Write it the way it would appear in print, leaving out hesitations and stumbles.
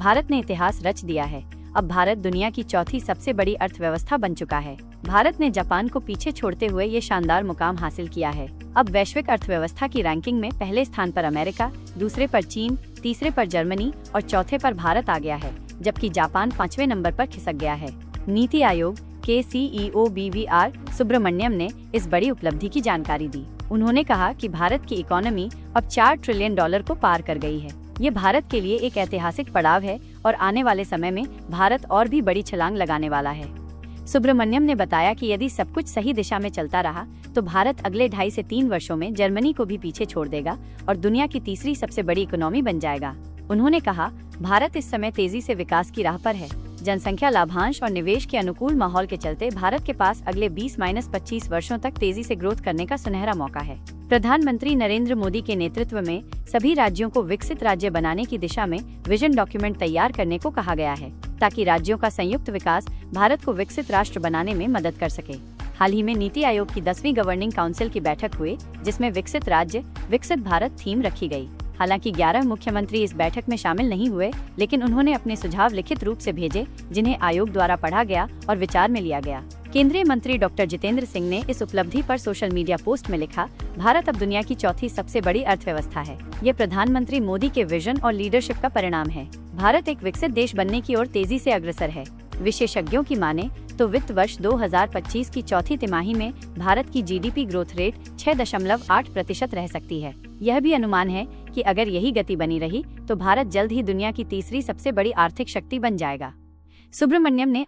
भारत ने इतिहास रच दिया है। अब भारत दुनिया की चौथी सबसे बड़ी अर्थव्यवस्था बन चुका है। भारत ने जापान को पीछे छोड़ते हुए ये शानदार मुकाम हासिल किया है। अब वैश्विक अर्थव्यवस्था की रैंकिंग में पहले स्थान पर अमेरिका, दूसरे पर चीन, तीसरे पर जर्मनी और चौथे पर भारत आ गया है, जबकि जापान 5वें नंबर पर खिसक गया है। नीति आयोग के CEO BVR सुब्रमण्यम ने इस बड़ी उपलब्धि की जानकारी दी। उन्होंने कहा कि भारत की इकोनॉमी अब $4 ट्रिलियन को पार कर गई है। ये भारत के लिए एक ऐतिहासिक पड़ाव है और आने वाले समय में भारत और भी बड़ी छलांग लगाने वाला है। सुब्रमण्यम ने बताया कि यदि सब कुछ सही दिशा में चलता रहा तो भारत अगले 2.5 से 3 वर्षों में जर्मनी को भी पीछे छोड़ देगा और दुनिया की तीसरी सबसे बड़ी इकोनॉमी बन जाएगा। उन्होंने कहा, भारत इस समय तेजी से विकास की राह पर है। जनसंख्या लाभांश और निवेश के अनुकूल माहौल के चलते भारत के पास अगले 20-25 वर्षों तक तेजी से ग्रोथ करने का सुनहरा मौका है। प्रधानमंत्री नरेंद्र मोदी के नेतृत्व में सभी राज्यों को विकसित राज्य बनाने की दिशा में विजन डॉक्यूमेंट तैयार करने को कहा गया है, ताकि राज्यों का संयुक्त विकास भारत को विकसित राष्ट्र बनाने में मदद कर सके। हाल ही में नीति आयोग की 10वीं गवर्निंग काउंसिल की बैठक हुई, जिसमें विकसित राज्य विकसित भारत थीम रखी गई। हालांकि 11 मुख्यमंत्री इस बैठक में शामिल नहीं हुए, लेकिन उन्होंने अपने सुझाव लिखित रूप से भेजे, जिन्हें आयोग द्वारा पढ़ा गया और विचार में लिया गया। केंद्रीय मंत्री डॉक्टर जितेंद्र सिंह ने इस उपलब्धि पर सोशल मीडिया पोस्ट में लिखा, भारत अब दुनिया की चौथी सबसे बड़ी अर्थव्यवस्था है। ये प्रधानमंत्री मोदी के विजन और लीडरशिप का परिणाम है। भारत एक विकसित देश बनने की ओर तेजी से अग्रसर है। विशेषज्ञों की माने तो वित्त वर्ष 2025 की चौथी तिमाही में भारत की GDP ग्रोथ रेट 6.8% रह सकती है। यह भी अनुमान है कि अगर यही गति बनी रही तो भारत जल्द ही दुनिया की तीसरी सबसे बड़ी आर्थिक शक्ति बन जाएगा। सुब्रमण्यम ने